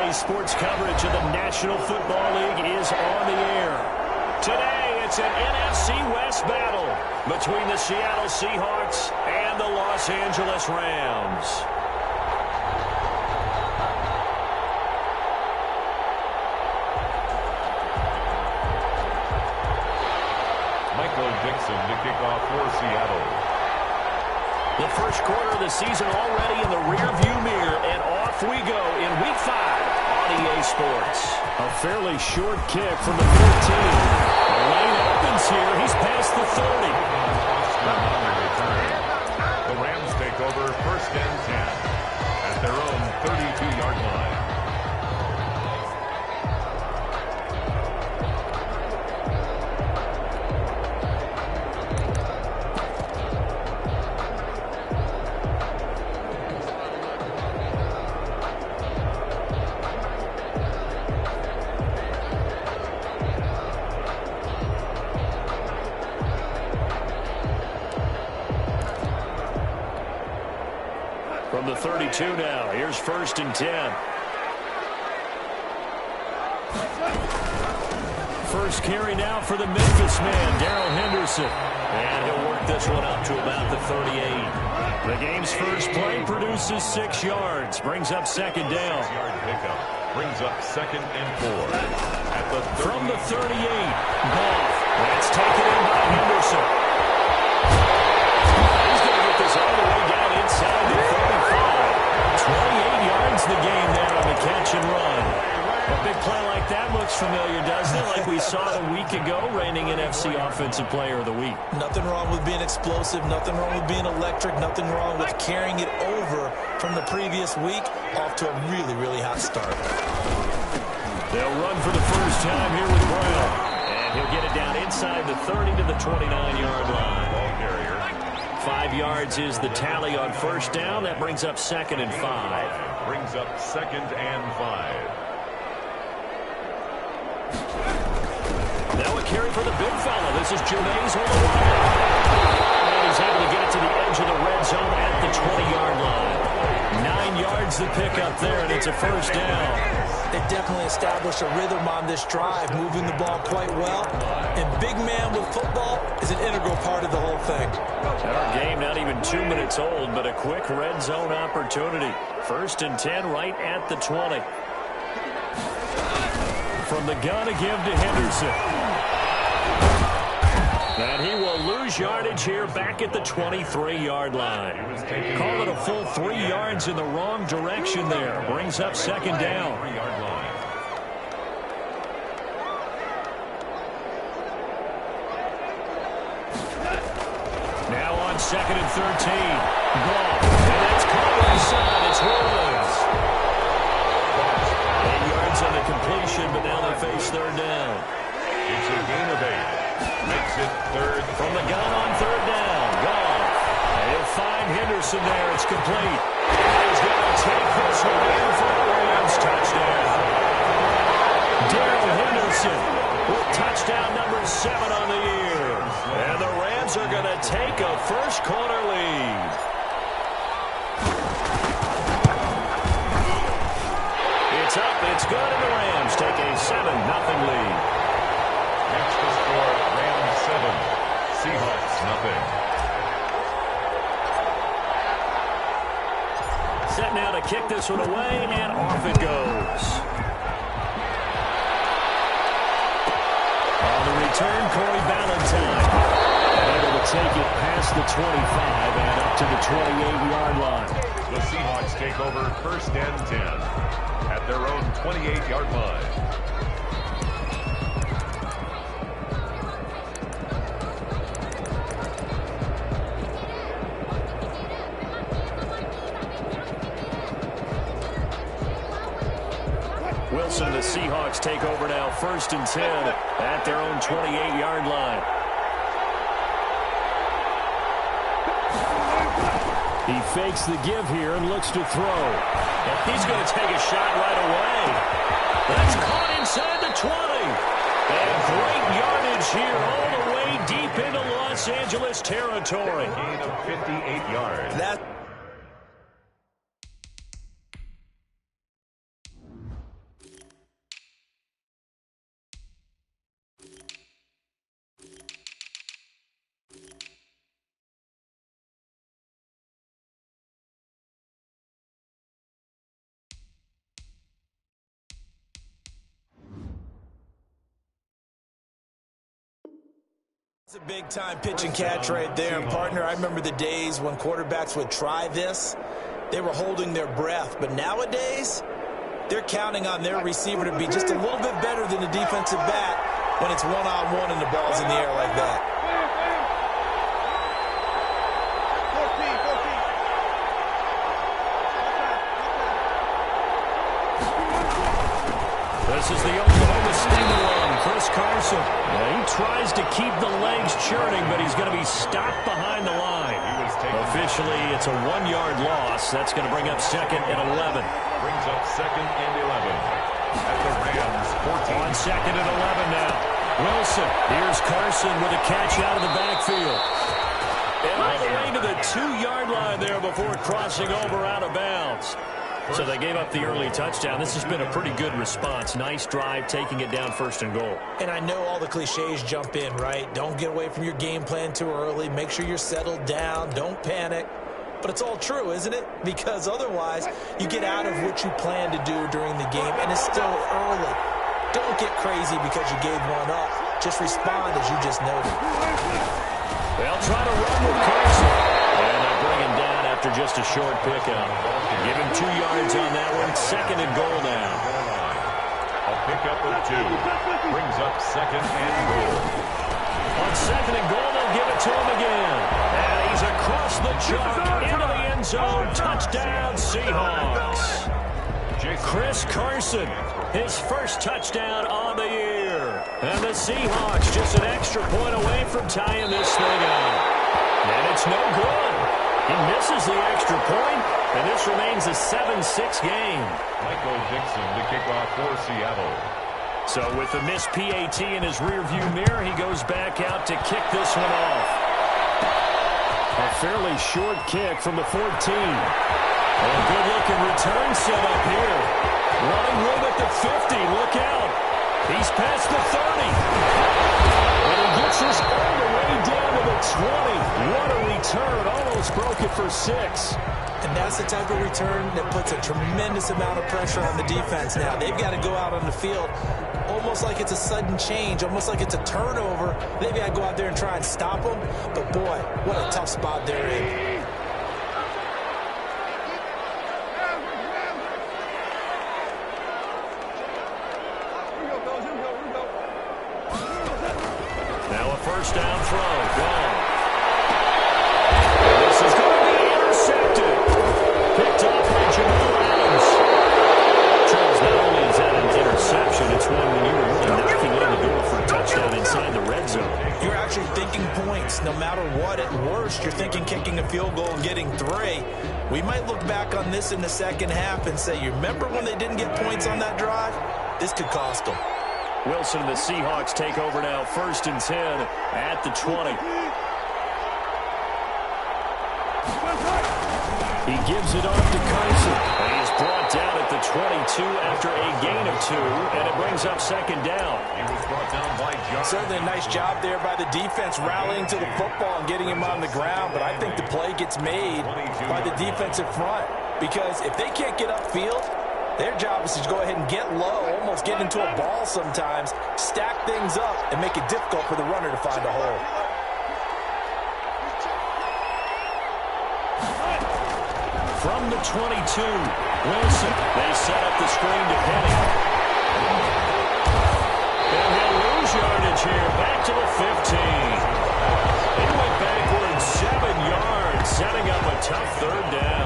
EA Sports coverage of the National Football League is on the air. Today, it's an NFC West battle between the Seattle Seahawks and the Los Angeles Rams. Michael Dixon to kick off for Seattle. The first quarter of the season already in the rearview mirror, and off we go in Week 5 on EA Sports. A fairly short kick from the 14. The lane opens here. He's past the 30. The Rams take over first and 10 at their own 32-yard line. From the 32 now, here's first and 10. First carry now for the Memphis man, Darrell Henderson. And he'll work this one up to about the 38. The game's first play produces 6 yards, brings up second down. 6-yard pickup brings up second and 4. At the from the 38, Goff. That's taken in by Henderson. He's going to get this all the way down inside the 35. 28 yards the game there on the catch and run. A big play like that looks familiar, doesn't it? Like we saw a week ago, reigning NFC Offensive Player of the Week. Nothing wrong with being explosive, nothing wrong with being electric, nothing wrong with carrying it over from the previous week off to a really, really hot start. They'll run for the first time here with Brown. And he'll get it down inside the 30 to the 29-yard line. ball carrier. 5 yards is the tally on first down. That brings up second and 5. Brings up second and 5. Now a carry for the big fella. This is Jermaine on the way. And he's able to get it to the edge of the red zone at the 20-yard line. 9 yards to pick up there, and it's a first down. They definitely established a rhythm on this drive, moving the ball quite well. And big man with football is an integral part of the whole thing. Our game not even 2 minutes old, but a quick red zone opportunity. First and 10 right at the 20. From the gun again to Henderson. And he will lose yardage here back at the 23-yard line. Call it a full 3 yards in the wrong direction there. Brings up second down. 3-yard line. Now on second and 13. Goff. And that's caught inside. It's Williams. 8 yards on the completion, but now they face third down. It's a gain of 8. Makes it third. From the gun on third down. Goff. And he'll find Henderson there. It's complete. He's going to take this one in for the Rams. Touchdown. Darrell Henderson with touchdown number 7 on the year. And the Rams are going to take a first quarter lead. It's up. It's good. And the Rams take a 7-0 lead. Next to score, Rams 7, Seahawks nothing. Set now to kick this one away, and off it goes. On the return, Corey Ballantyne. Able to take it past the 25 and up to the 28-yard line. The Seahawks take over first and 10 at their own 28-yard line. Wilson, the Seahawks take over now, first and 10 at their own 28-yard line. He fakes the give here and looks to throw. And he's going to take a shot right away. That's caught inside the 20. And great yardage here all the way deep into Los Angeles territory. A gain of 58 yards. It's a big-time pitch and catch right there, partner. I remember the days when quarterbacks would try this. They were holding their breath. But nowadays, they're counting on their receiver to be just a little bit better than the defensive back when it's one-on-one and the ball's in the air like that. This is the Oklahoma State run. Chris Carson. He tries to keep the legs churning, but he's going to be stopped behind the line. Officially, it's a 1-yard loss. That's going to bring up 2nd and 11. Brings up 2nd and 11. At the Rams, 14. On 2nd and 11 now. Wilson. Here's Carson with a catch out of the backfield. And all the way to the 2-yard line there before crossing over out of bounds. So they gave up the early touchdown. This has been a pretty good response. Nice drive, taking it down 1st and goal. And I know all the cliches jump in, right? Don't get away from your game plan too early. Make sure you're settled down. Don't panic. But it's all true, isn't it? Because otherwise, you get out of what you plan to do during the game, and it's still early. Don't get crazy because you gave one up. Just respond as you just noted. They'll try to run with Carson. And they'll bring him down after just a short pickup. Give him 2 yards on that one. 2nd and goal now. A pickup of 2. Brings up 2nd and goal. On 2nd and goal, they'll give it to him again. And he's across the chalk into the end zone. Touchdown, Seahawks. Chris Carson, his first touchdown on the year. And the Seahawks just an extra point away from tying this thing up. And it's no good. He misses the extra point, and this remains a 7-6 game. Michael Dixon to kick off for Seattle. So with the missed PAT in his rearview mirror, he goes back out to kick this one off. A fairly short kick from the 14. And a good-looking return set up here. Running room at the 50. Look out. He's past the 30. And he gets this all the way down to the 20. What a return. Almost broke it for 6. And that's the type of return that puts a tremendous amount of pressure on the defense now. They've got to go out on the field almost like it's a sudden change, almost like it's a turnover. They've got to go out there and try and stop them. But, boy, what a tough spot they're in. Now a first down throw. Gone. This is going to be intercepted. Picked off by Jamal Adams. Charles, not only is that an interception, it's one when you were really knocking on the door for a touchdown inside the red zone. You're actually thinking points. No matter what, at worst, you're thinking kicking a field goal and getting 3. We might look back on this in the second half and say, you remember when they didn't get points on that drive? This could cost them. Wilson and the Seahawks take over now, 1st and 10 at the 20. He gives it off to Carson. And he's brought down at the 22 after a gain of 2, and it brings up 2nd down. He was brought down by John. Certainly a nice job there by the defense rallying to the football and getting him on the ground, but I think the play gets made by the defensive front because if they can't get upfield, their job is to go ahead and get low, almost get into a ball sometimes, stack things up, and make it difficult for the runner to find a hole. From the 22, Wilson. They set up the screen to Penny. And he'll lose yardage here, back to the 15. He went backwards 7 yards, setting up a tough 3rd down.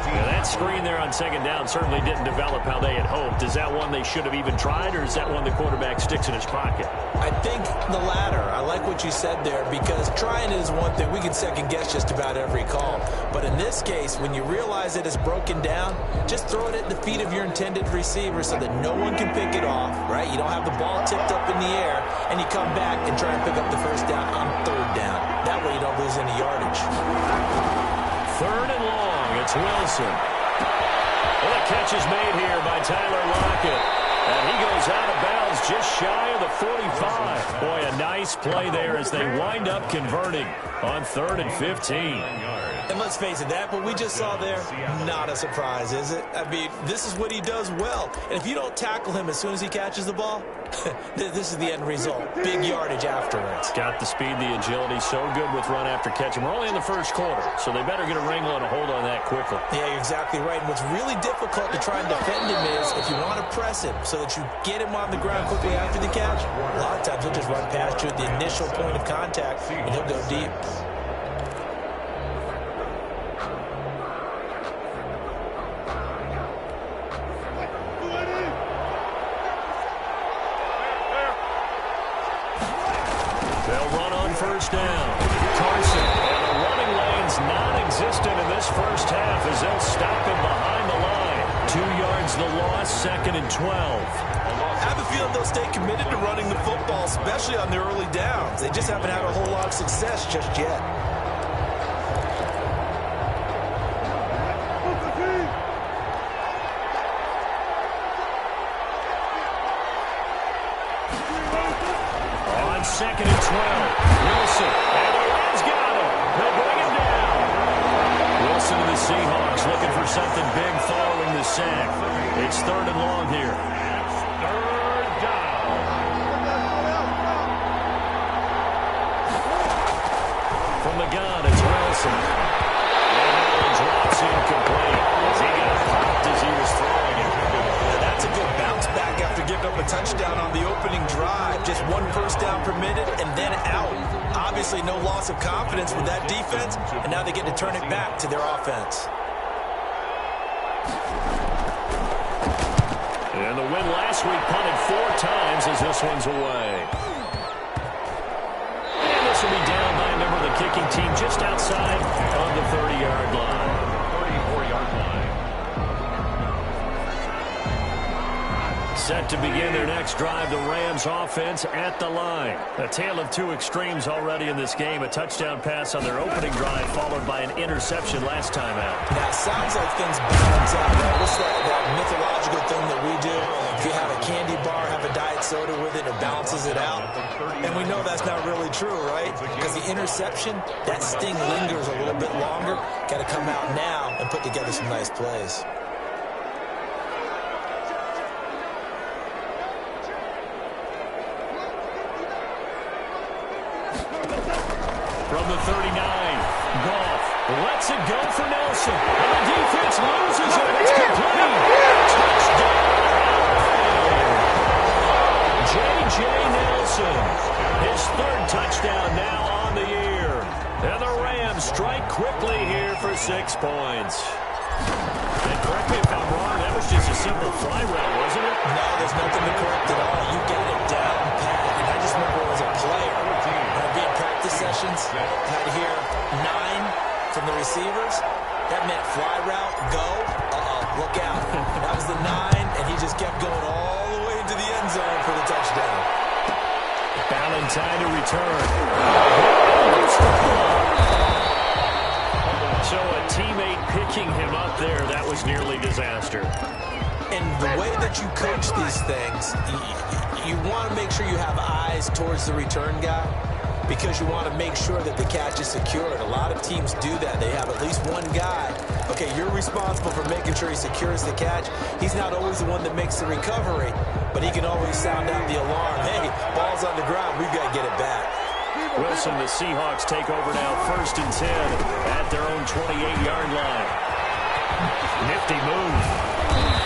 Yeah, that screen there on 2nd down certainly didn't develop how they had hoped. Is that one they should have even tried, or is that one the quarterback sticks in his pocket? I think the latter. I like what you said there because trying it is one thing. We can second-guess just about every call. But in this case, when you realize that it's broken down, just throw it at the feet of your intended receiver so that no one can pick it off, right? You don't have the ball tipped up in the air, and you come back and try and pick up the 1st down on 3rd down. That way you don't lose any yardage. 3rd and long. It's Wilson. And the catch is made here by Tyler Lockett. And he goes out of bounds falls just shy of the 45. Boy, a nice play there as they wind up converting on 3rd and 15. And let's face it, that what we just saw there, not a surprise, is it? I mean, this is what he does well. And if you don't tackle him as soon as he catches the ball, this is the end result. Big yardage afterwards. Got the speed, the agility, so good with run after catch. And we're only in the first quarter, so they better get a wrangle and a hold on that quickly. Yeah, you're exactly right. And what's really difficult to try and defend him is if you want to press him so that you get him on the ground quickly after the catch, a lot of times he'll just run past you at the initial point of contact, and he'll go deep. First down. Carson, and the running lane's non-existent in this first half as they'll stop him behind the line. 2 yards the loss, 2nd and 12. I have a feeling they'll stay committed to running the football, especially on their early downs. They just haven't had a whole lot of success just yet. On 2nd and 12. Wilson, and the Rams got him. They'll bring him down. Wilson and the Seahawks looking for something big following the sack. It's 3rd and long here. 3rd down. From the gun, it's Wilson. And drops incomplete as he got popped as he was throwing it. That's a good bounce back after giving up a touchdown on the opening drive. Just 1 first down permitted and then out. Obviously no loss of confidence with that defense, and now they get to turn it back to their offense. And the win last week punted 4 times as this one's away. And this will be down by a member of the kicking team just outside of the 30-yard line. 34-yard line. Set to begin their next drive, the Rams offense at the line. A tale of 2 extremes already in this game. A touchdown pass on their opening drive followed by an interception last time out. Now, it sounds like things balance out. What's that mythological thing that we do? If you have a candy bar, have a diet soda with it, it balances it out. And we know that's not really true, right? Because the interception, that sting lingers a little bit longer. Got to come out now and put together some nice plays. From the 39, Goff lets it go for Nelson. And the defense loses it. It's complete. Touchdown. J.J. Nelson. His 3rd touchdown now on the year. And the Rams strike quickly here for 6 points. And correct me if I'm wrong, that was just a simple fly route, wasn't it? No, there's nothing to correct at all. You got it down pat. And I just remember it was a player. Sessions, had to hear 9 from the receivers. That meant fly route, go. Look out. That was the 9, and he just kept going all the way into the end zone for the touchdown. Ballantyne to return. So a teammate picking him up there, that was nearly disaster. And the way that you coach these things, you want to make sure you have eyes towards the return guy, because you want to make sure that the catch is secured. A lot of teams do that. They have at least one guy. Okay, you're responsible for making sure he secures the catch. He's not always the one that makes the recovery, but he can always sound out the alarm. Hey, ball's on the ground. We've got to get it back. Wilson, the Seahawks take over now 1st and 10 at their own 28-yard line. Nifty move.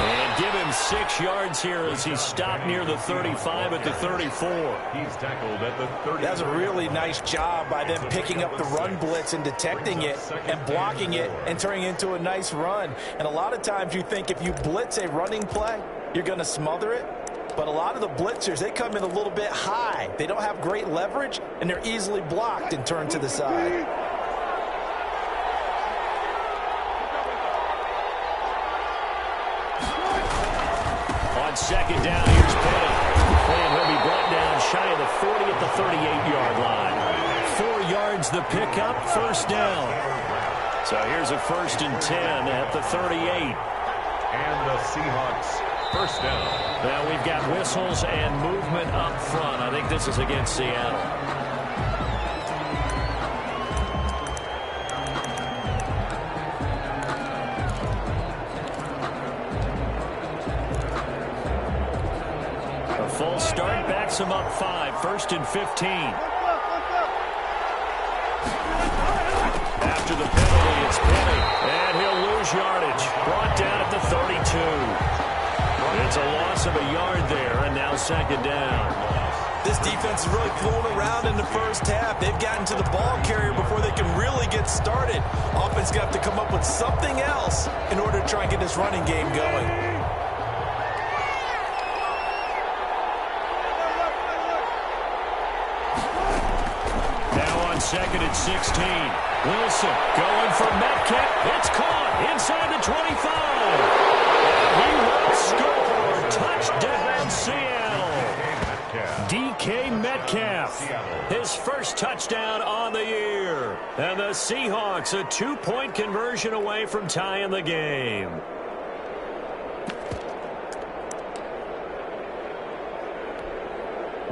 And give him 6 yards here as he stopped near the 35 at the 34. He's tackled at the 30. That's a really nice job by them picking up the run blitz and detecting it and blocking it and turning it into a nice run. And a lot of times you think if you blitz a running play, you're going to smother it. But a lot of the blitzers, they come in a little bit high. They don't have great leverage, and they're easily blocked and turned to the side. On 2nd down, here's Petty. And he'll be brought down shy of the 40 at the 38-yard line. 4 yards the pickup, 1st down. So here's a 1st and 10 at the 38. And the Seahawks First down. Now we've got whistles and movement up front. I think this is against Seattle. A full start backs him up 5. 1st and 15. After the penalty, it's Penny. And he'll lose yardage. Brought down at the 32. It's a loss of a yard there, and now 2nd down. This defense is really fooling around in the first half. They've gotten to the ball carrier before they can really get started. Offense got to come up with something else in order to try and get this running game going. Now on 2nd and 16. Wilson going for Metcalf. It's caught inside the 25. He will score. Touchdown, Seattle. DK Metcalf. His first touchdown on the year. And the Seahawks a 2-point conversion away from tying the game.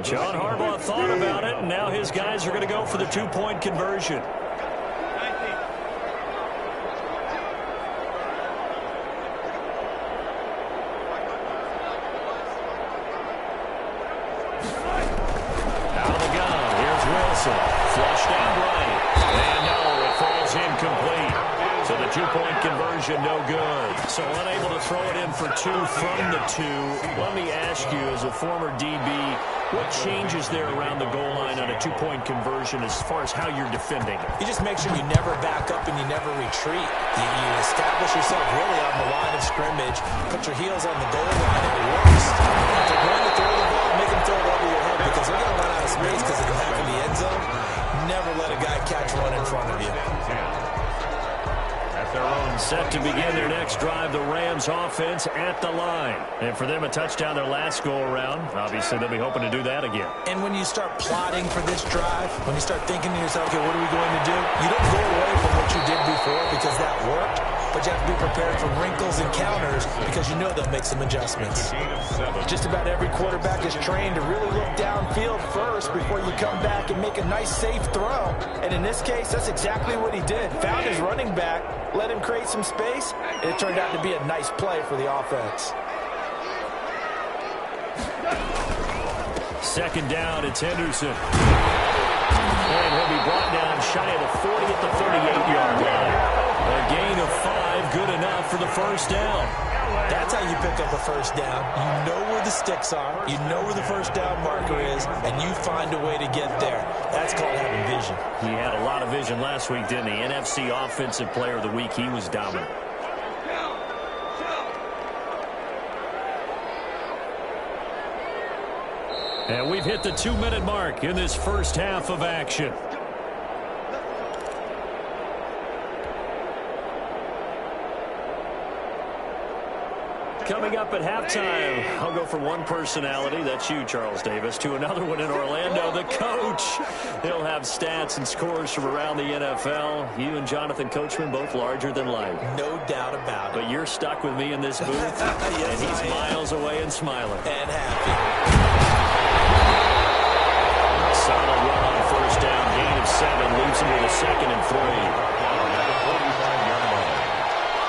John Harbaugh thought about it, and now his guys are going to go for the 2-point conversion. Flushed out right. And no, it falls incomplete. So the 2-point conversion, no good. So unable to throw it in for 2 from the 2. Let me ask you, as a former DB, what changes there around the goal line on a 2-point conversion as far as how you're defending? You just make sure you never back up and you never retreat. You establish yourself really on the line of scrimmage, put your heels on the goal line, and it works. If they're going to throw the ball, make them throw it over your head because they're going to run out of space because of the back of the end zone. Never let a guy catch one in front of you. Their own. Set to begin their next drive, the Rams offense at the line. And for them, a touchdown their last go-around. Obviously, they'll be hoping to do that again. And when you start plotting for this drive, when you start thinking to yourself, okay, what are we going to do? You don't go away from what you did before because that worked, but you have to be prepared for wrinkles and counters because you know they'll make some adjustments. Just about every quarterback is trained to really look downfield first before you come back and make a nice, safe throw. And in this case, that's exactly what he did. Found his running back, let him create some space, and it turned out to be a nice play for the offense. 2nd down, it's Henderson. And he'll be brought down shy of the 40 at the 38-yard line. A gain of 5, good enough for the first down. That's how you pick up a first down. You know where the sticks are, you know where the first down marker is, and you find a way to get there. That's called having vision. He had a lot of vision last week, didn't he? NFC Offensive Player of the Week, he was dominant. And we've hit the 2-minute mark in this first half of action. Coming up at halftime, I'll go from one personality, that's you, Charles Davis, to another one in Orlando, the coach. He'll have stats and scores from around the NFL. You and Jonathan Coachman, both larger than life. No doubt about it. But you're stuck with me in this booth, yes, and he's miles away and smiling. And happy. Solid run on first down, gain of 7, leaves him with a 2nd and 3. At the 45-yard line,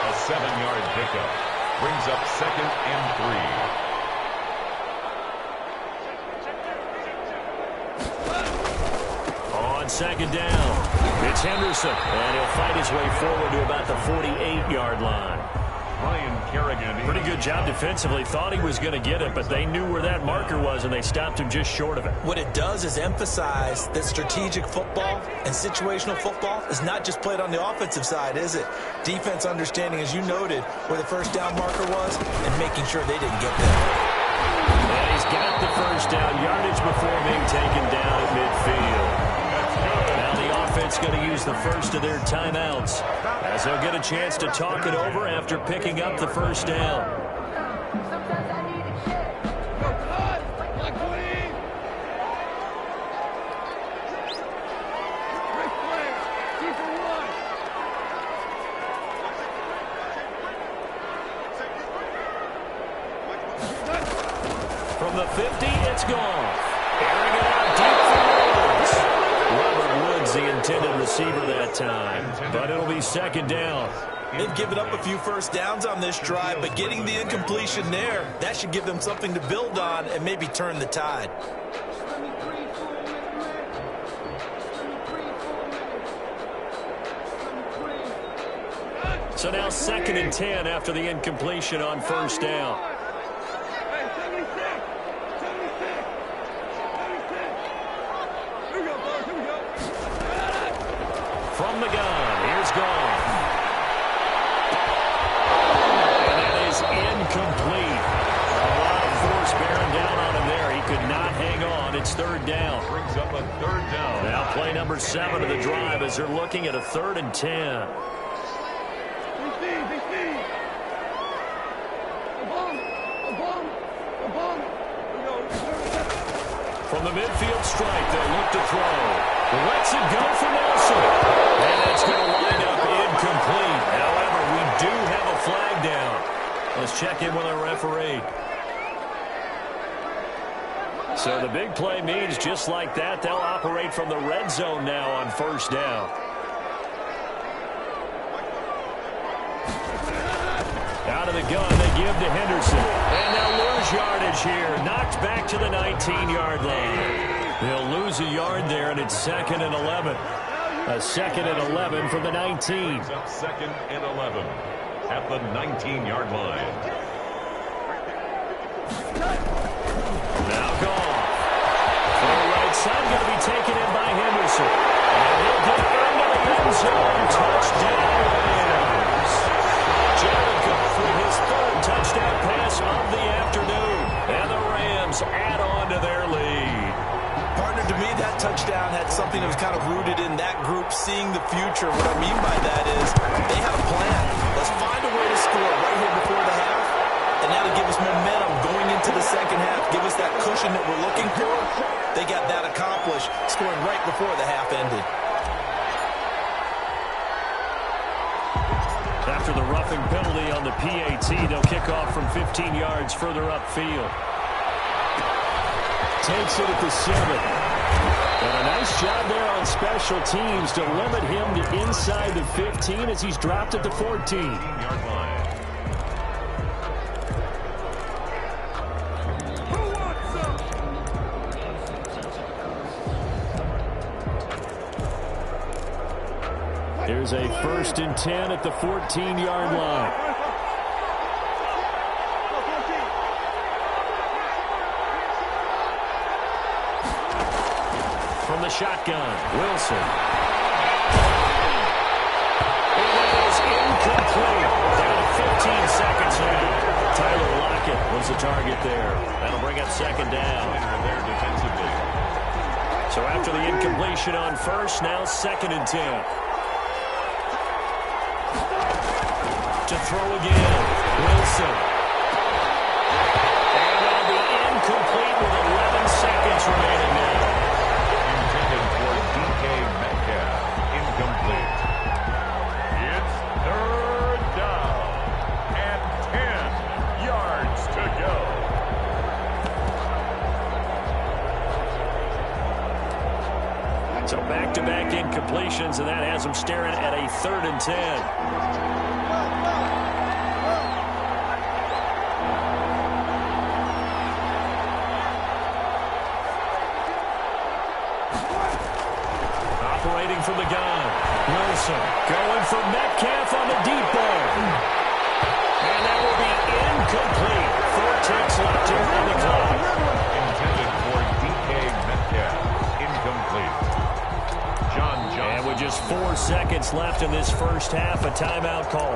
a 7-yard pickup. Brings up 2nd and 3. On 2nd down, it's Henderson, and he'll fight his way forward to about the 48-yard line. Ryan Kerrigan. Pretty good job defensively. Thought he was going to get it, but they knew where that marker was, and they stopped him just short of it. What it does is emphasize that strategic football and situational football is not just played on the offensive side, is it? Defense understanding, as you noted, where the first down marker was and making sure they didn't get there. And he's got the first down, yardage before being taken down at midfield. Now the offense going to use the first of their timeouts as they'll get a chance to talk it over after picking up the first down. the 50, it's gone. Airing it out deep for Woods. Robert Woods, the intended receiver that time. But it'll be second down. They've given up a few first downs on this drive, but getting the incompletion there, that should give them something to build on and maybe turn the tide. So now 2nd and 10 after the incompletion on first down. From the gun, here's Gone. And that is incomplete. A lot of force bearing down on him there. He could not hang on. It's 3rd down. Brings up a 3rd down. Now play number 7 of the drive as they're looking at a 3rd and 10. From the midfield stripe, they'll look to throw. Lets it go for Nelson. And that's going to wind up incomplete. However, we do have a flag down. Let's check in with our referee. So the big play means just like that, they'll operate from the red zone now on first down. Out of the gun, they give to Henderson. And they'll lose yardage here. Knocked back to the 19-yard line. They'll lose a yard there, and it's 2nd and 11. A 2nd and 11 from the 19. Up 2nd and 11 at the 19-yard line. Now gone. For the right side, going to be taken in by Henderson. And he'll get into the end zone. Touchdown, Rams. Jericho for his 3rd touchdown pass of the afternoon. And the Rams add on to their lead. Partner, to me, that touchdown had something that was kind of rooted in that group seeing the future. What I mean by that is they had a plan. Let's find a way to score right here before the half, and that'll give us momentum going into the second half, give us that cushion that we're looking for. They got that accomplished, scoring right before the half ended. After the roughing penalty on the PAT, they'll kick off from 15 yards further upfield. Takes it at the 7. And a nice job there on special teams to limit him to inside the 15 as he's dropped at the 14-yard line. Here's a 1st and 10 at the 14-yard line. From the shotgun, Wilson. And that is incomplete. Down to 15 seconds now. Tyler Lockett was the target there. That'll bring up 2nd down. There defensively. So after the incompletion on first, now 2nd and 10. To throw again, Wilson. And that'll be incomplete with 11 seconds remaining now. Intended for DK Metcalf. Incomplete. It's 3rd down and 10 yards to go. So back-to-back incompletions, and that has them staring at a 3rd and 10. Operating from the gun. Wilson going for Metcalf on the deep ball. And that will be incomplete. 4 ticks left here on the clock. Intended for DK Metcalf. Incomplete. John Johnson. And with just 4 seconds left in this first half, a timeout call.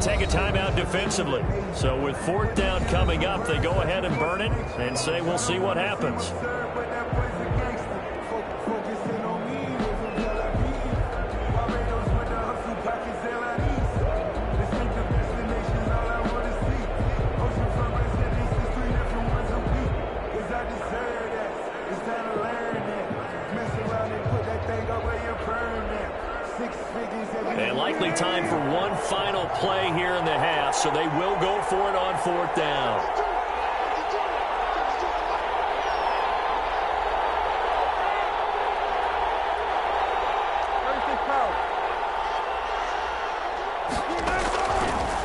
Take a timeout defensively. So with 4th down coming up, they go ahead and burn it and say we'll see what happens. play here in the half, so they will go for it on 4th down.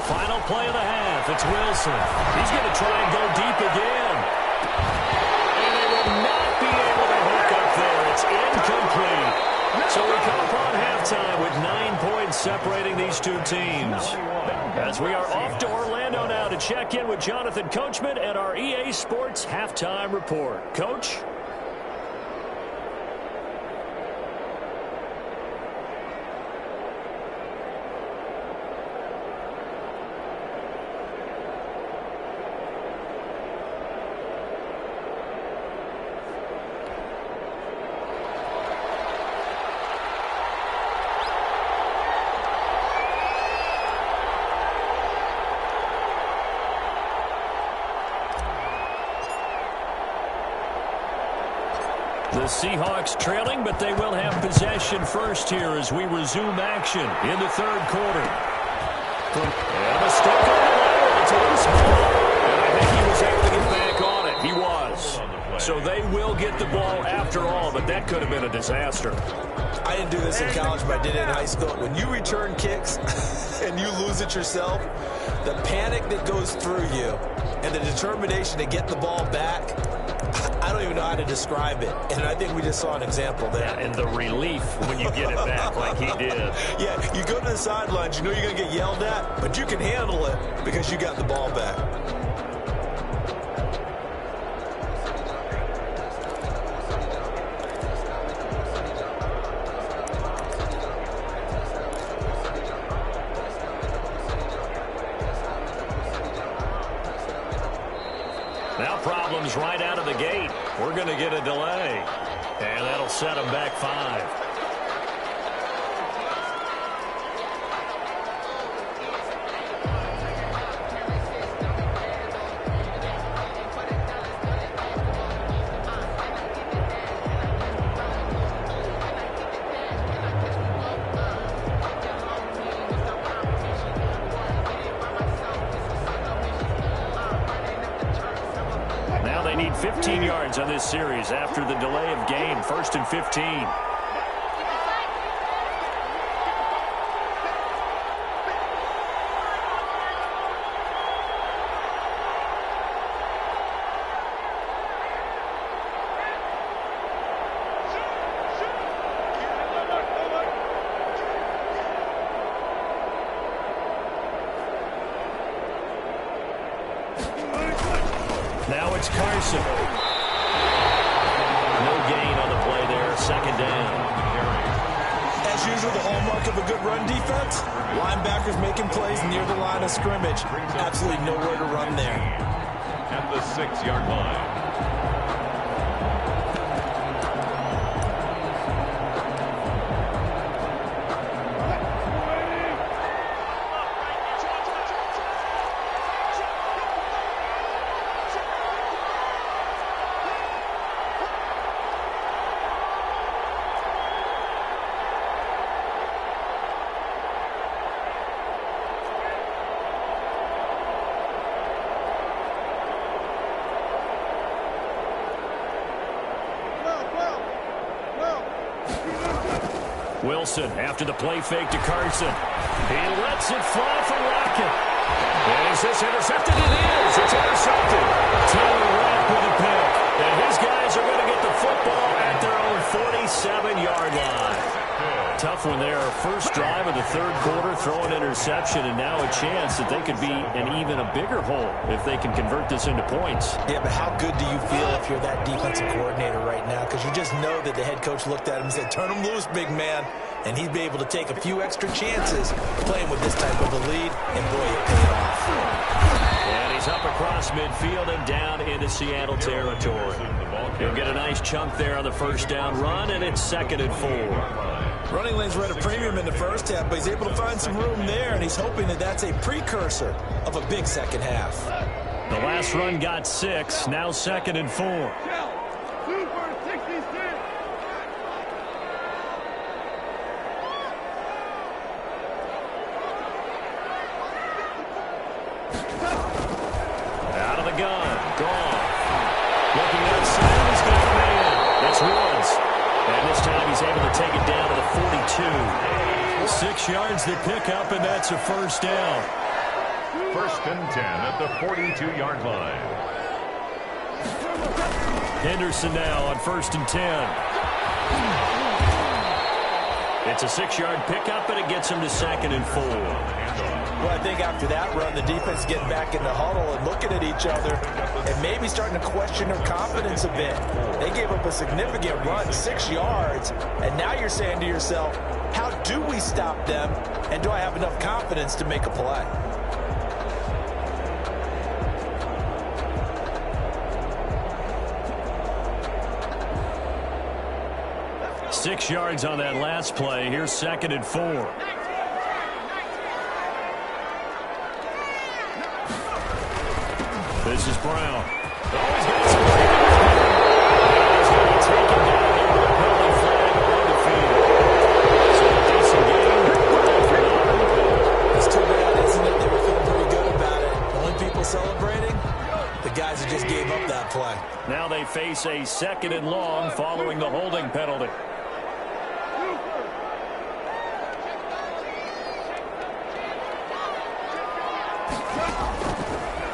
Final play of the half. It's Wilson. He's going to try and go deep again. And they will not be able to hook up there. It's incomplete. So we come upon halftime with 9 points separating these two teams. As we are off to Orlando now to check in with Jonathan Coachman and our EA Sports Halftime Report. Coach? The Seahawks trailing, but they will have possession first here as we resume action in the 3rd quarter. And a stick on the ladder. It's a loose ball. And I think he was able to get back on it. He was. So they will get the ball after all, but that could have been a disaster. I didn't do this in college, but I did it in high school. When you return kicks and you lose it yourself, the panic that goes through you and the determination to get the ball back, I don't even know how to describe it. And I think we just saw an example there. Yeah, and the relief when you get it back like he did. Yeah, you go to the sidelines, you know you're going to get yelled at, but you can handle it because you got the ball back. Now problems right out of the gate. We're going to get a delay. And that'll set them back 5. They need 15 yards on this series after the delay of game. 1st and 15. Now it's Carson. No gain on the play there. 2nd down. As usual, the hallmark of a good run defense, linebackers making plays near the line of scrimmage. Absolutely nowhere to run there. At the 6-yard line. Wilson after the play fake to Carson. He lets it fly for Rocket. And is this intercepted? It is. It's intercepted. Taylor Rapp with a pick. And his guys are going to get the football at their own 47-yard line. Tough one there. First drive of the 3rd quarter, throw an interception, and now a chance that they could be in even a bigger hole if they can convert this into points. Yeah, but how good do you feel if you're that defensive coordinator right now? Because you just know that the head coach looked at him and said, turn him loose, big man. And he'd be able to take a few extra chances playing with this type of a lead, and boy, it paid off. And he's up across midfield and down into Seattle territory. He'll get a nice chunk there on the 1st down run, and it's 2nd and 4. Running lanes were at a premium in the first half, but he's able to find some room there, and he's hoping that that's a precursor of a big second half. The last run got 6, now 2nd and 4. Gone. Looking outside, he's got a man. It's Woods. And this time he's able to take it down to the 42. 6 yards to pick up, and that's a first down. First and 10 at the 42-yard line. Henderson now on first and 10. It's a 6-yard pickup, and it gets him to 2nd and 4. Well, I think after that run, the defense getting back in the huddle and looking at each other and maybe starting to question their confidence a bit. They gave up a significant run, 6 yards, and now you're saying to yourself, how do we stop them, and do I have enough confidence to make a play? Six yards on that last play. Here's 2nd and 4. This is Brown. Oh, he's got some he's going to take him down there with a penalty flag on the field. So a decent game. It's too bad, isn't it? They were feeling pretty good about it. The only people celebrating, the guys who just gave up that play. Now they face a 2nd and long following the holding penalty.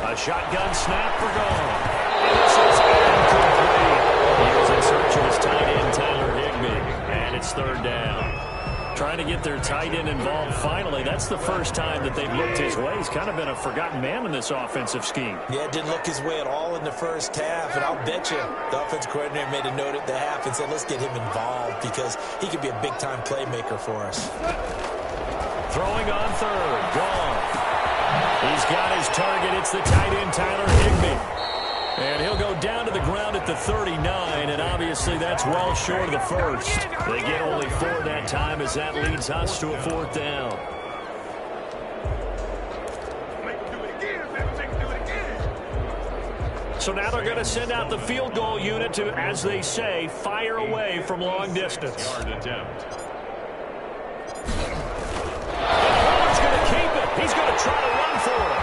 A shotgun snap for Gone. And this is incomplete. He was in search of his tight end, Tyler Higbee. And it's 3rd down. Trying to get their tight end involved finally. That's the first time that they've looked his way. He's kind of been a forgotten man in this offensive scheme. Yeah, it didn't look his way at all in the first half. And I'll bet you the offensive coordinator made a note at the half and said, let's get him involved because he could be a big-time playmaker for us. Throwing on 3rd. Gone. He's got his target. It's the tight end, Tyler Higbee. And he'll go down to the ground at the 39, and obviously that's well short of the first. They get only 4 that time as that leads us to a 4th down. So now they're going to send out the field goal unit to, as they say, fire away from long distance. Yard attempt. He's going to try to run for it.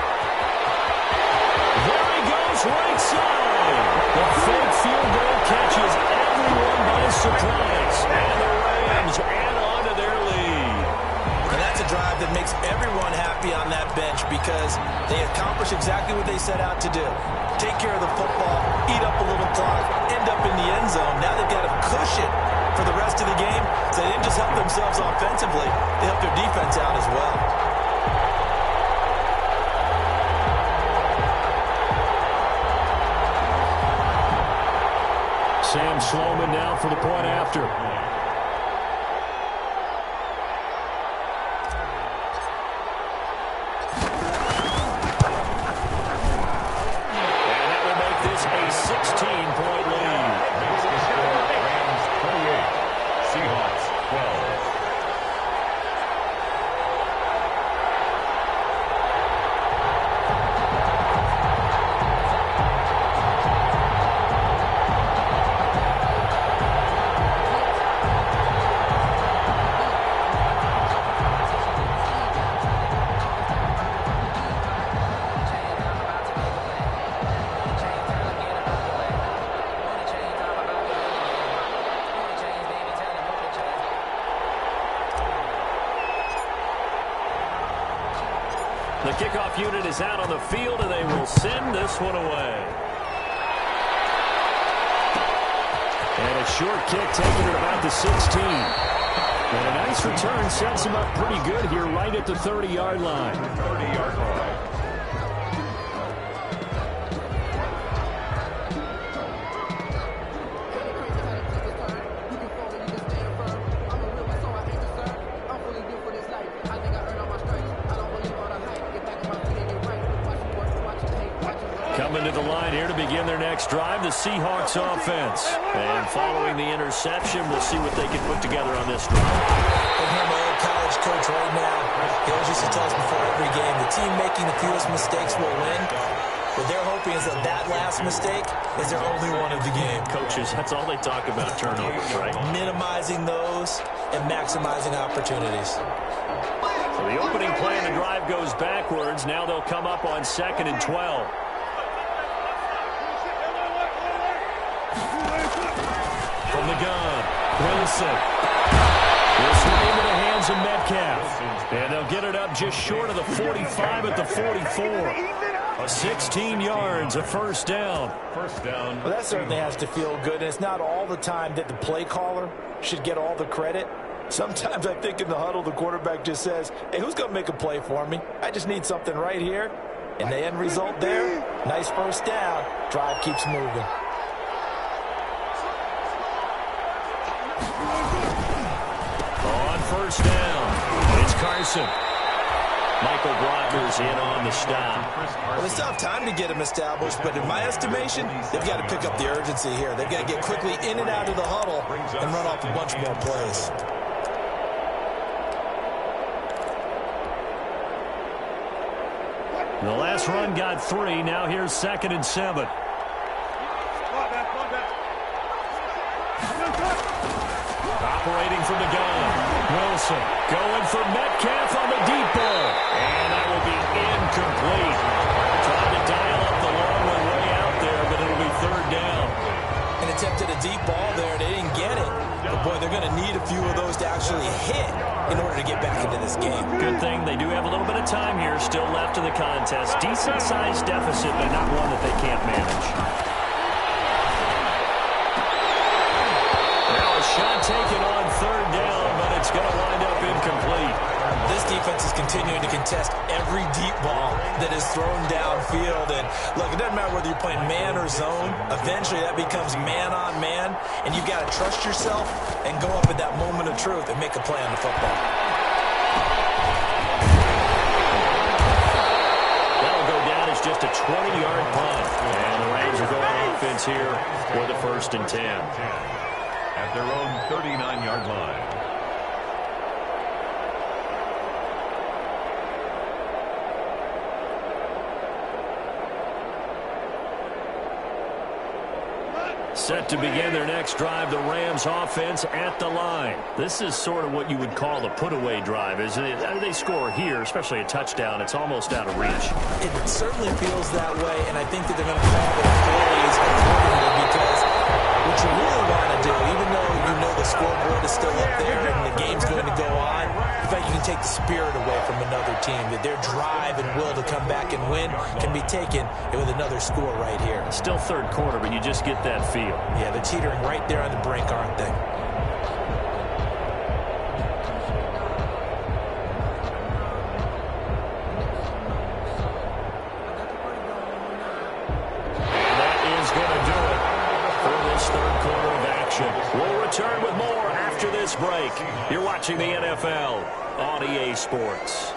There he goes, right side. The fake field goal catches everyone by surprise. And the Rams add on to their lead. And that's a drive that makes everyone happy on that bench because they accomplish exactly what they set out to do. Take care of the football, eat up a little clock, end up in the end zone. Now they've got a cushion for the rest of the game. So they didn't just help themselves offensively, they helped their defense out as well. Sam Sloman now for the point after. And that will make this a 16-point lead. Makes the score Rams 28, Seahawks 12. The kickoff unit is out on the field, and they will send this one away. And a short kick taken at about the 16. And a nice return sets him up pretty good here right at the 30-yard line. 30-yard line. Coming to the line here to begin their next drive, the Seahawks offense. And following the interception, we'll see what they can put together on this drive. I hear my old college coach right now. He always used to tell us before every game, the team making the fewest mistakes will win. What they're hoping is that last mistake is their only one of the game. Coaches, that's all they talk about, turnovers, right? Minimizing those and maximizing opportunities. So the opening play in the drive goes backwards. Now they'll come up on 2nd and 12. From the gun, Wilson. This one into the hands of Metcalf. And they'll get it up just short of the 45 at the 44. 16 yards, a first down. First down. Well, that certainly has to feel good, and it's not all the time that the play caller should get all the credit. Sometimes I think in the huddle, the quarterback just says, hey, who's going to make a play for me? I just need something right here. And the end result there, nice first down. Drive keeps moving. On first down, it's Carson. Michael Brockers in on the stop. Well, it's tough time to get them established, but in my estimation, they've got to pick up the urgency here. They've got to get quickly in and out of the huddle and run off a bunch more plays. The last run got 3. Now here's 2nd and 7. Operating from the gun. Wilson going for Metcalf on the deep ball. And that will be incomplete. Trying to dial up the long one way out there, but it'll be 3rd down. And attempted a deep ball there. They didn't get it. But, boy, they're going to need a few of those to actually hit in order to get back into this game. Good thing they do have a little bit of time here still left in the contest. Decent-sized deficit, but not one that they can't manage. Now a shot taken on 3rd down, but it's going to wind up incomplete. This defense is continuing to contest every deep ball that is thrown downfield. And, look, it doesn't matter whether you're playing man or zone. Eventually that becomes man-on-man, and you've got to trust yourself and go up at that moment of truth and make a play on the football. That'll go down as just a 20-yard punt. And the Rams are going offense here for the 1st and 10. At their own 39-yard line. Set to begin their next drive, the Rams offense at the line. This is sort of what you would call the put-away drive, isn't it? They score here, especially a touchdown. It's almost out of reach. It certainly feels that way, and I think that they're going to call their plays accordingly because what you really want to do, even though you know the scoreboard is still up there and the game's going to go on, in fact, you can take the spirit away from another team, that their drive and will to come back and win can be taken with another score right here. Still 3rd quarter, but you just get that feel. Yeah, they're teetering right there on the brink, aren't they? And that is going to do it for this 3rd quarter of action. We'll return with more after this break. You're watching the NFL on EA Sports.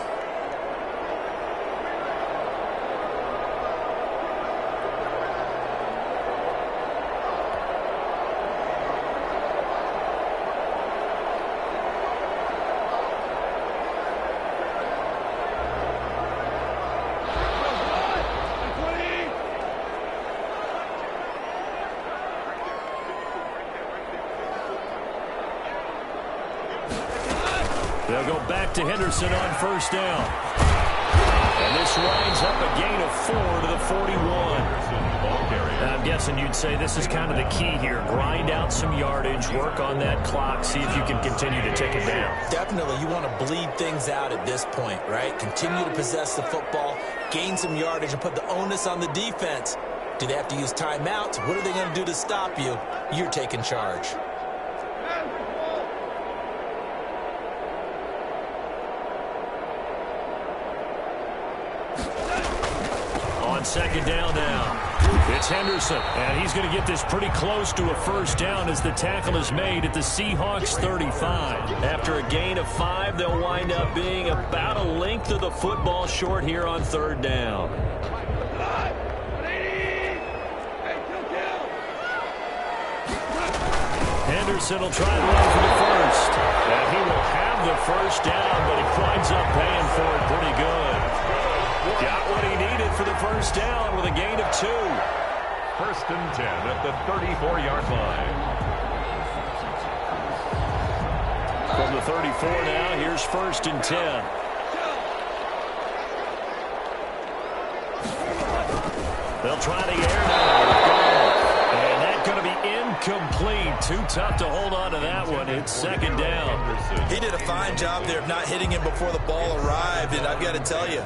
They'll go back to Henderson on 1st down. And this winds up a gain of 4 to the 41. I'm guessing you'd say this is kind of the key here. Grind out some yardage, work on that clock, see if you can continue to tick it down. Definitely, you want to bleed things out at this point, right? Continue to possess the football, gain some yardage, and put the onus on the defense. Do they have to use timeouts? What are they going to do to stop you? You're taking charge. On 2nd down now. It's Henderson, and he's going to get this pretty close to a 1st down as the tackle is made at the Seahawks 35. After a gain of 5, they'll wind up being about a length of the football short here on 3rd down. Henderson will try to run for the 1st. And he will have the 1st down, but he winds up paying for it pretty good. Got what he needed for the 1st down with a gain of 2. 1st and 10 at the 34-yard line. From the 34 now, here's 1st and 10. They'll try the air now. And that's going to be Incomplete. Too tough to hold on to that one. It's second down. He did a fine job there of not hitting him before the ball arrived, and I've got to tell you,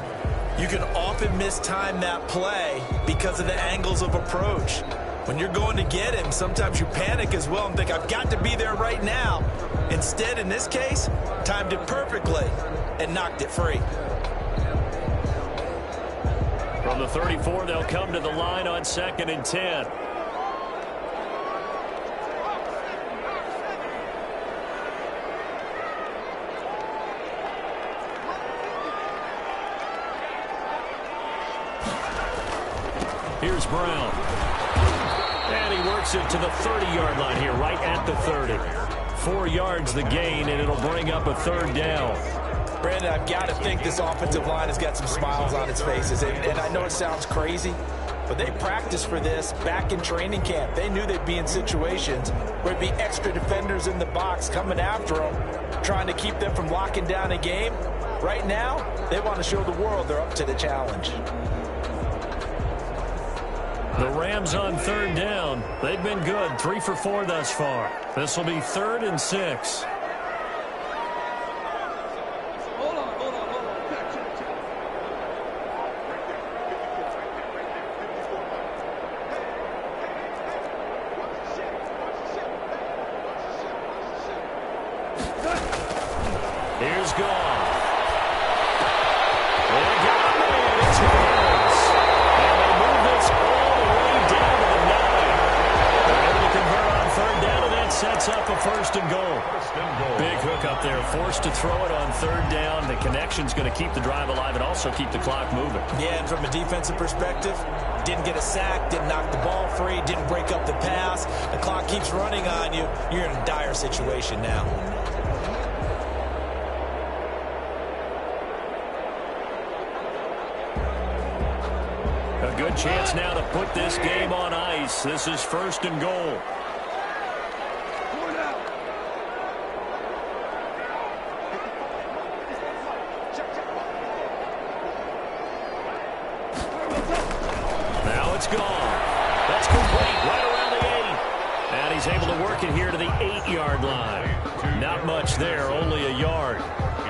you can often mistime that play because of the angles of approach. When you're going to get him, sometimes you panic as well and think, I've got to be there right now. Instead, in this case, timed it perfectly and knocked it free. From the 34, they'll come to the line on 2nd and 10. Here's Brown. And he works it to the 30-yard line here, right at the 30. 4 yards the gain, and it'll bring up a third down. Brandon, I've got to think this offensive line has got some smiles on its faces. And I know it sounds crazy, but they practiced for this back in training camp. They knew they'd be in situations where there'd be extra defenders in the box coming after them, trying to keep them from locking down a game. Right now, they want to show the world they're up to the challenge. The Rams on third down. They've been good, 3 for 4 thus far. This will be 3rd and 6. Here's Goff. They got a man. It's Rams. And they move this all the way down to the 9. They're able to convert on third down, and that sets up a 1st and goal. Big hook up there. Forced to throw it on third down. The connection's going to keep the drive alive and also keep the clock moving. Yeah, and from a defensive perspective, didn't get a sack, didn't knock the ball free, didn't break up the pass. The clock keeps running on you. You're in a dire situation now. A good chance now to put this game on ice. This is 1st and goal. Now it's gone. That's complete right around the 8. And he's able to work it here to the 8-yard line. Not much there, only a yard.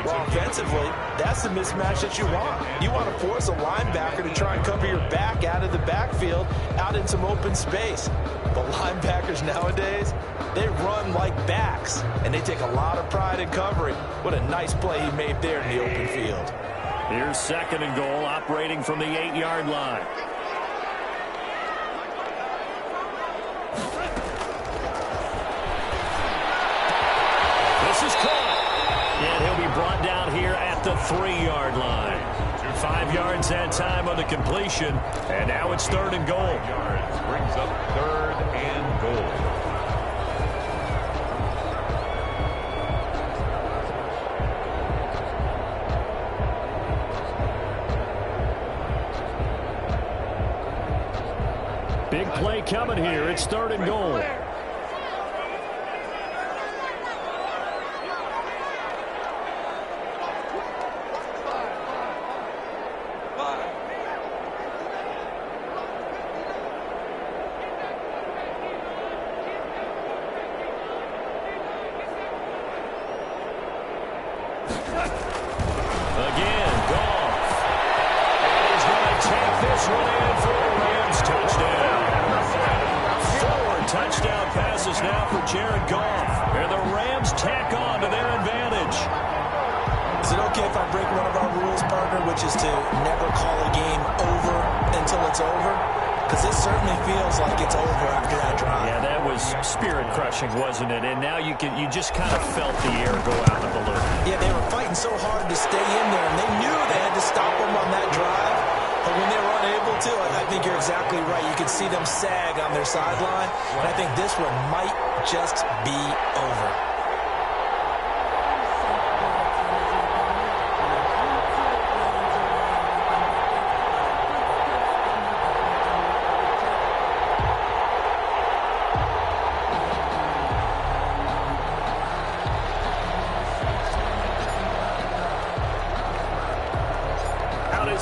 Well, offensively, that's the mismatch that you want. You want to force a linebacker to try and cover your back out of the backfield, out in some open space. But linebackers nowadays, they run like backs, and they take a lot of pride in covering. What a nice play he made there in the open field. Here's 2nd and goal, operating from the 8-yard line. This is caught. And he'll be brought down here at the 3-yard line. 5 yards that time on the completion. And now it's 3rd and goal. Yards brings up 3rd and goal. Big play coming here. It's 3rd and goal. Again, Goff. And he's going to take this one in for a Rams touchdown. 4 touchdown passes now for Jared Goff. And the Rams tack on to their advantage. Is it okay if I break one of our rules, partner, which is to never call a game over until it's over? Because this certainly feels like it's over after that drive. Yeah, that was spirit-crushing, wasn't it? And now you just kind of felt the air go out of the balloon. Yeah, they were fighting so hard to stay in there, and they knew they had to stop them on that drive. But when they were unable to, I think you're exactly right. You could see them sag on their sideline, and I think this one might just be over.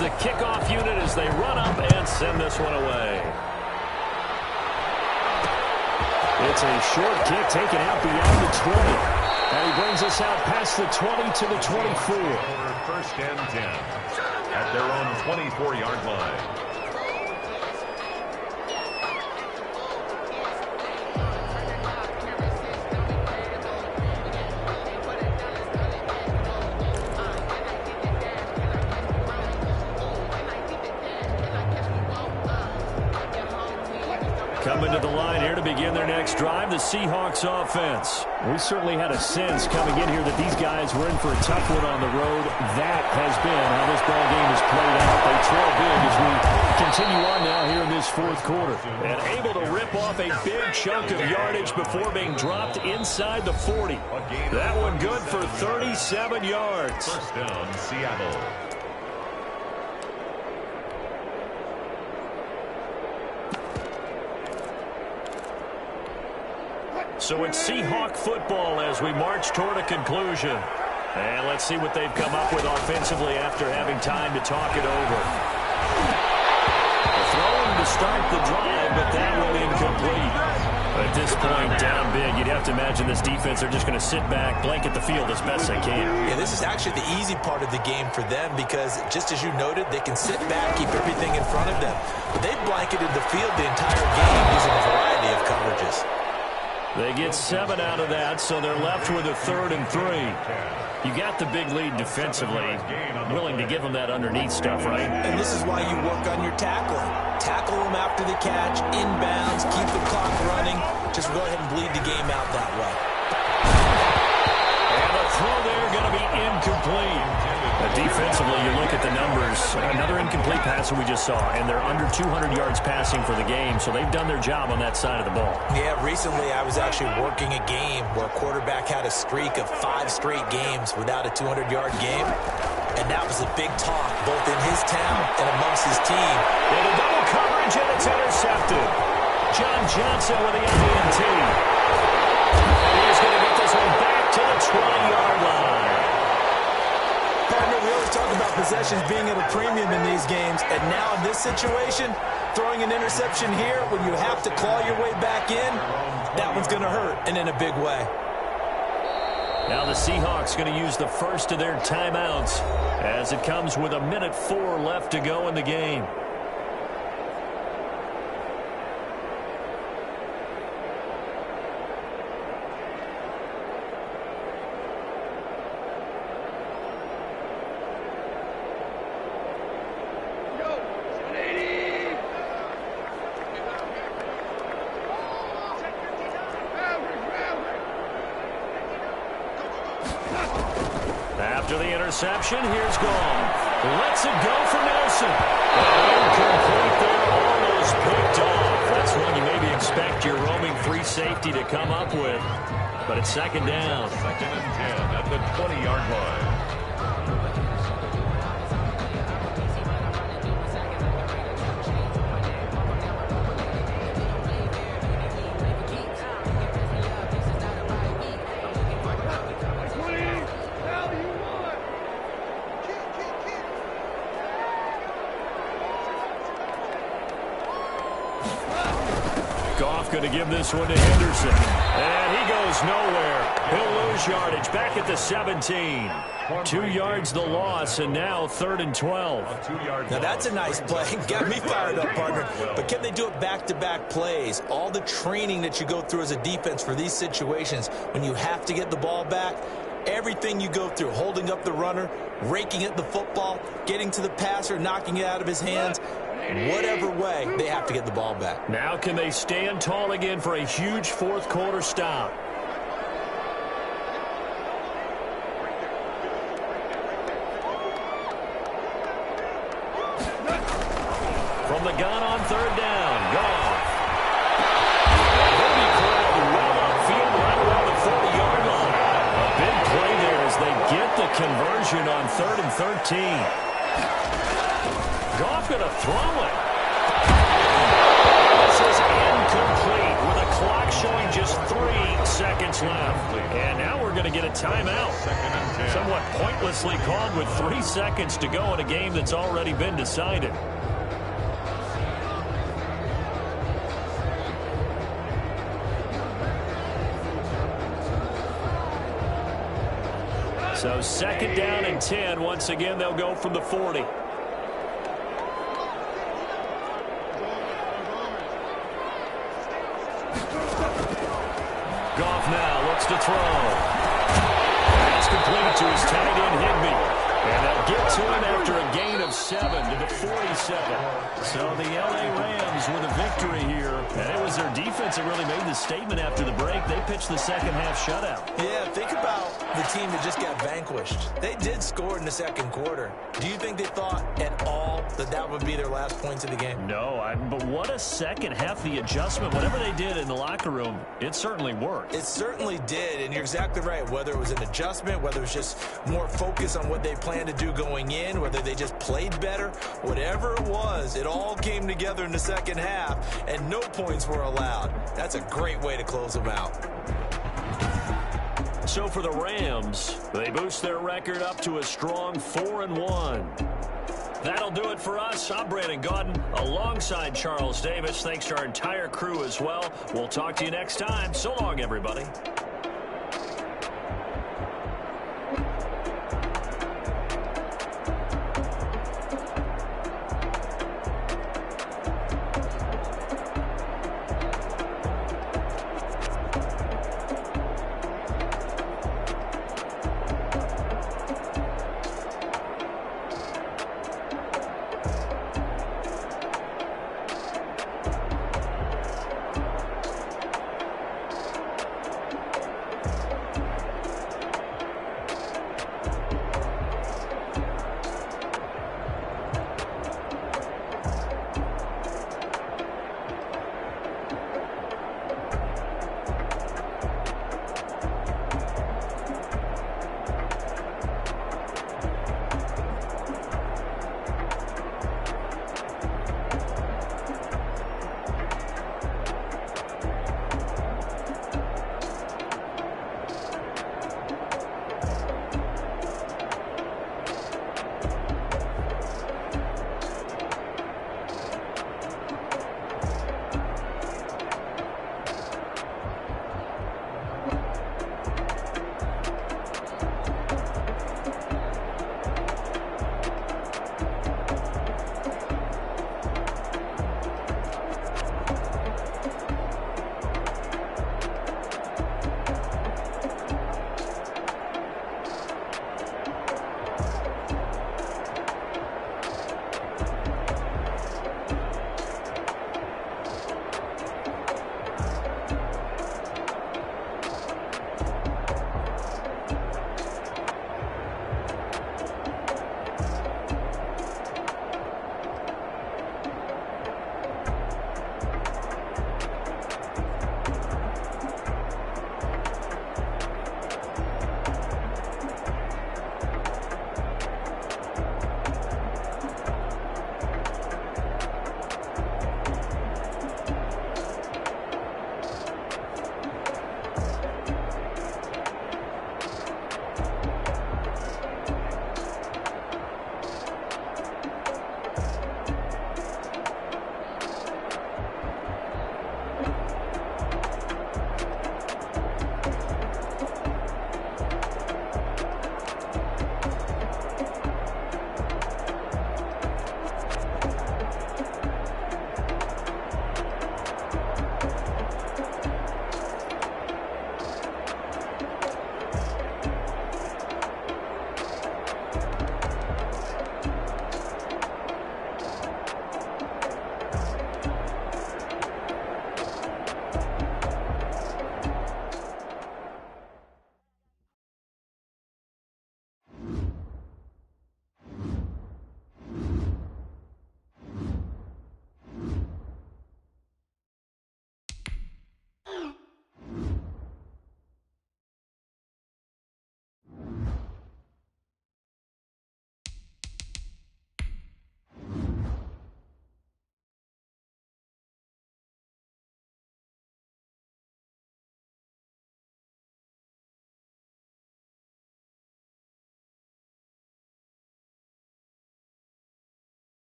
The kickoff unit as they run up and send this one away. It's a short kick taken out beyond the 20. And he brings us out past the 20 to the 24. First and 10 at their own 24-yard line. Coming to the line here to begin their next drive, the Seahawks offense. We certainly had a sense coming in here that these guys were in for a tough one on the road. That has been how this ball game has played out. They trail big as we continue on now here in this fourth quarter. And able to rip off a big chunk of yardage before being dropped inside the 40. That one good for 37 yards. First down, Seattle. So it's Seahawk football as we march toward a conclusion. And let's see what they've come up with offensively after having time to talk it over. Throwing to start the drive, but that one incomplete. At this point, down big, you'd have to imagine this defense, they're just going to sit back, blanket the field as best they can. Yeah, this is actually the easy part of the game for them because, just as you noted, they can sit back, keep everything in front of them. But they've blanketed the field the entire game using a variety of coverages. They get 7 out of that, so they're left with a 3rd and 3. You got the big lead defensively, willing to give them that underneath stuff, right? And this is why you work on your tackling. Tackle them after the catch, inbounds, keep the clock running. Just go ahead and bleed the game out that way. And the throw there going to be incomplete. Defensively, you look at the numbers. Another incomplete pass that we just saw, and they're under 200 yards passing for the game, so they've done their job on that side of the ball. Yeah, recently I was actually working a game where a quarterback had a streak of 5 straight games without a 200-yard game, and that was a big talk both in his town and amongst his team. And a double coverage, and it's intercepted. John Johnson with the INT. And he's going to get this one back to the 20-yard line. Partner, we always talk about possessions being at a premium in these games, and now in this situation, throwing an interception here when you have to claw your way back in, that one's going to hurt, and in a big way. Now the Seahawks going to use the first of their timeouts as it comes with 1:04 left to go in the game. After the interception, here's Gall. Lets it go for Nelson. Incomplete there, almost picked off. That's one you maybe expect your roaming free safety to come up with. But it's second down. 2nd and 10 at the 20-yard line. Going to give this one to Henderson. And he goes nowhere. He'll lose yardage back at the 17. 2 yards the loss, and now 3rd and 12. Now that's a nice play. Got me fired up, partner. But can they do it back-to-back plays? All the training that you go through as a defense for these situations, when you have to get the ball back, everything you go through, holding up the runner, raking at the football, getting to the passer, knocking it out of his hands, whatever way, they have to get the ball back. Now can they stand tall again for a huge fourth quarter stop? From the gun on 3rd down, Goff. He'll be called well upfield right around the 40-yard line. A big play there as they get the conversion on 3rd and 13. Goff going to throw it. This is incomplete with a clock showing just 3 seconds left. And now we're going to get a timeout. Somewhat pointlessly called with 3 seconds to go in a game that's already been decided. So 2nd down and 10. Once again, they'll go from the 40. Goff now looks to throw. Pass complete to his tight end, Higbee. And they'll get to him after a gain of 7 to the 47. So the L.A. Rams with a victory here. And it was their defense that really made the statement after the break. They pitched the second half shutout. Yeah, think about the team that just got vanquished. They did score in the second quarter. Do you think they thought at all that that would be their last points of the game? No, but what a second half. The adjustment, whatever they did in the locker room, it certainly worked. It certainly did, and you're exactly right. Whether it was an adjustment, whether it was just more focus on what they planned to do going in, whether they just played better, whatever it was, it all came together in the second half, and no points were allowed. That's a great way to close them out. So for the Rams, they boost their record up to a strong 4-1. That'll do it for us. I'm Brandon Gaudin alongside Charles Davis. Thanks to our entire crew as well. We'll talk to you next time. So long, everybody.